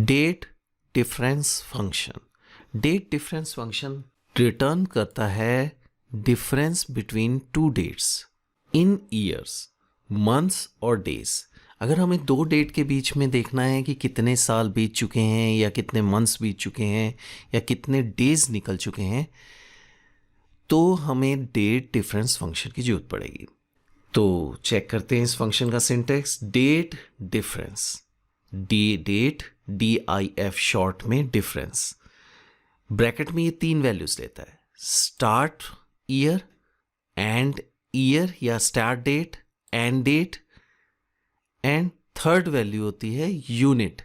Date difference function. Date difference function return करता है difference between two dates in years, months और days. अगर हमें दो डेट के बीच में देखना है कि कितने साल बीत चुके हैं या कितने मंथ्स बीत चुके हैं या कितने डेज निकल चुके हैं, तो हमें डेट डिफरेंस फंक्शन की जरूरत पड़ेगी। तो चेक करते हैं इस फंक्शन का syntax. Date difference, date DIF short में डिफरेंस, ब्रैकेट में ये तीन वैल्यूज लेता है, स्टार्ट ईयर, एंड ईयर या start date, end date, and third value होती है यूनिट।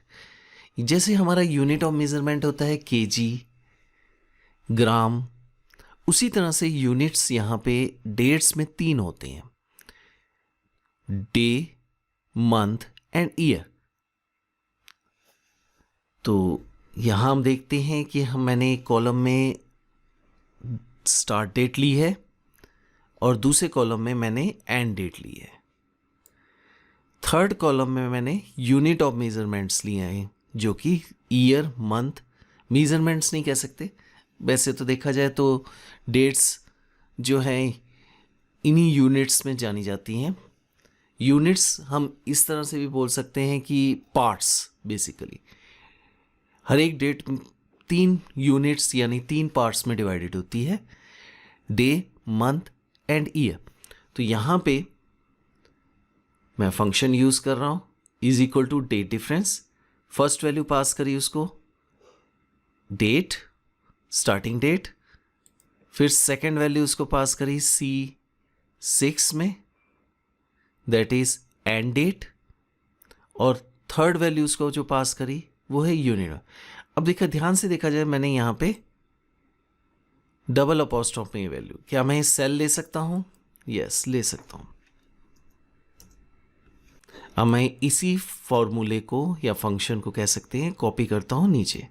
जैसे हमारा यूनिट ऑफ मेजरमेंट होता है केजी, ग्राम, उसी तरह से यूनिट्स यहां पे डेट्स में तीन होते हैं, डे, मंथ एंड ईयर। तो यहां हम देखते हैं कि मैंने एक कॉलम में स्टार्ट डेट ली है और दूसरे कॉलम में मैंने एंड डेट ली है। थर्ड कॉलम में मैंने यूनिट ऑफ मेजरमेंट्स लिए हैं, जो कि ईयर, मंथ, मेजरमेंट्स नहीं कह सकते, वैसे तो देखा जाए तो डेट्स जो हैं इन्हीं यूनिट्स में जानी जाती हैं। यूनिट्स हम इस तरह से भी बोल सकते हैं कि पार्ट्स। बेसिकली हर एक डेट तीन यूनिट्स यानी तीन पार्ट्स में डिवाइडेड होती है, डे, मंथ एंड ईयर। तो यहां पे मैं फंक्शन यूज कर रहा हूं, is equal to date difference. First value pass करी उसको डेट, स्टार्टिंग डेट, फिर सेकेंड वैल्यू उसको पास करी C6 में, दैट इज एंड डेट, और थर्ड वैल्यू उसको जो पास करी वो है यूनिट। अब देखा, ध्यान से देखा जाए, मैंने यहां पे डबल अपॉस्ट्रोफ में वैल्यू, क्या मैं सेल ले सकता हूं? यस, ले सकता हूं। अब मैं इसी फॉर्मूले को या फंक्शन को कह सकते हैं कॉपी करता हूं नीचे,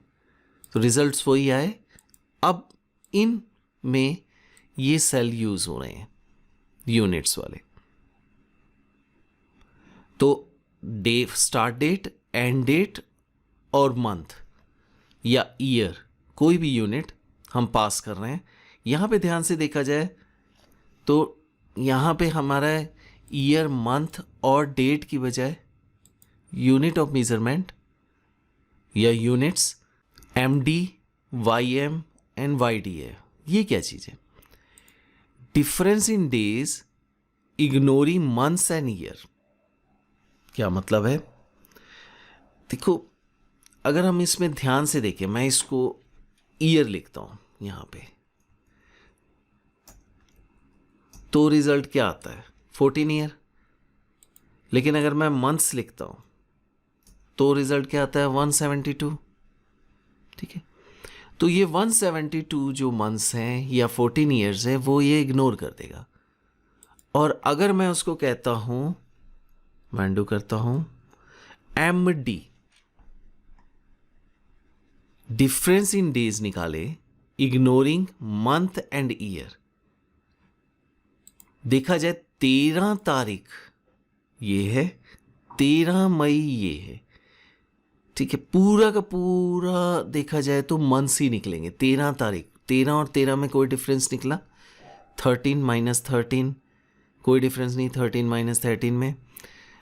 तो रिजल्ट्स वही आए। अब इन में ये सेल यूज हो रहे हैं यूनिट्स वाले। तो day, start date, end date और मंथ या ईयर, कोई भी यूनिट हम पास कर रहे हैं। यहां पे ध्यान से देखा जाए तो यहां पे हमारा ईयर, मंथ और डेट की बजाय यूनिट ऑफ मेजरमेंट या units MD, YM and YD है। ये क्या चीज है? Difference in days ignoring months and year. क्या मतलब है? देखो, अगर हम इसमें ध्यान से देखें, मैं इसको ईयर लिखता हूं यहां पे, तो रिजल्ट क्या आता है? 14 ईयर। लेकिन अगर मैं मंथ्स लिखता हूं तो रिजल्ट क्या आता है? 172। ठीक है, तो ये 172 जो मंथ्स हैं या 14 ईयर्स है, वो ये इग्नोर कर देगा। और अगर मैं उसको कहता हूं, मैं अनडू करता हूं, MD, डिफरेंस इन डेज निकाले इग्नोरिंग मंथ एंड ईयर। देखा जाए 13 तारीख ये है, 13 मई ये है। ठीक है, पूरा का पूरा देखा जाए तो मंथ्स ही निकलेंगे। 13 तारीख, 13 और 13 में कोई डिफरेंस निकला? 13 माइनस 13, कोई डिफरेंस नहीं 13 माइनस 13 में।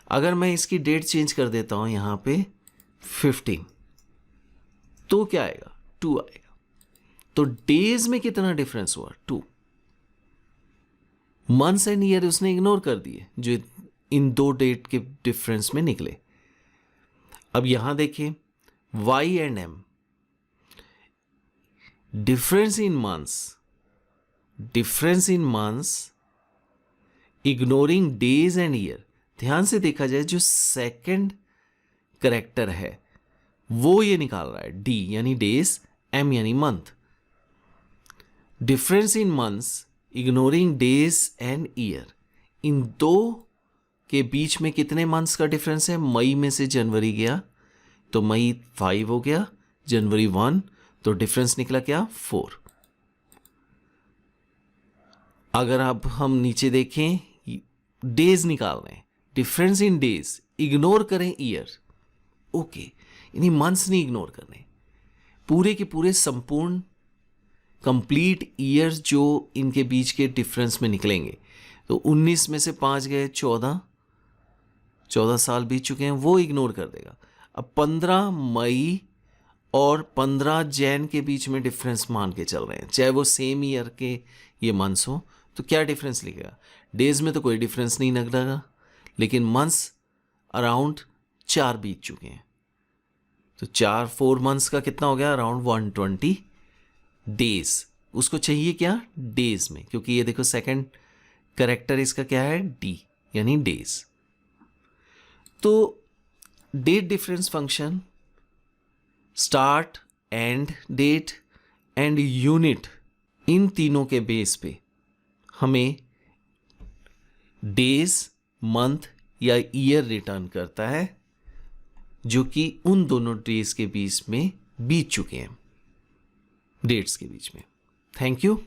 अगर मैं इसकी डेट चेंज कर देता हूं यहां पे 15, तो क्या आएगा? 2 आएगा। तो डेज में कितना डिफरेंस हुआ? 2। मंथ्स एंड ईयर उसने इग्नोर कर दिए जो इन दो डेट के डिफरेंस में निकले। अब यहां देखिए Y and M, difference in months ignoring days and year. ध्यान से देखा जाए, जो सेकंड करेक्टर है वो ये निकाल रहा है D यानी डेज, M यानी month. Difference in months ignoring days and year, इन दो के बीच में कितने मंथ्स का डिफरेंस है? मई में से जनवरी गया तो मई 5 हो गया, जनवरी 1, तो डिफरेंस निकला क्या? 4। अगर अब हम नीचे देखें, डेज निकाल रहे हैं, डिफरेंस इन डेज, इग्नोर करें ईयर। ओके, इन्हीं मंथ्स नहीं इग्नोर करने, पूरे के पूरे संपूर्ण कंप्लीट ईयर्स जो इनके बीच के डिफरेंस में निकलेंगे। तो 19 में से 5 गए, 14 साल बीत चुके हैं, वो इग्नोर कर देगा। अब 15 मई और 15 जैन के बीच में डिफरेंस मान के चल रहे हैं, चाहे वो सेम ईयर के ये मंथ्स हो, तो क्या डिफरेंस लिखेगा? डेज में तो कोई डिफरेंस नहीं लग रहा, लेकिन मंथ्स अराउंड 4 बीत चुके हैं। तो 4 मंथ्स का कितना हो गया? Around 120 days. उसको चाहिए क्या? डेज में, क्योंकि ये देखो सेकंड करेक्टर इसका क्या है? डी, यानी डेज। तो date difference function, start, end date and unit, इन तीनों के बेस पे हमें डेज, मंथ या ईयर रिटर्न करता है, जो कि उन दोनों डेज के बीच में बीत चुके हैं, डेट्स के बीच में। Thank you.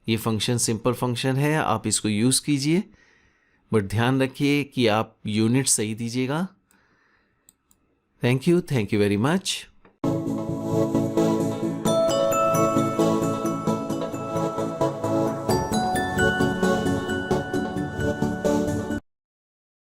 ये फंक्शन सिंपल फंक्शन है, आप इसको यूज़ कीजिए, बट ध्यान रखिए कि आप यूनिट सही दीजिएगा। Thank you very much.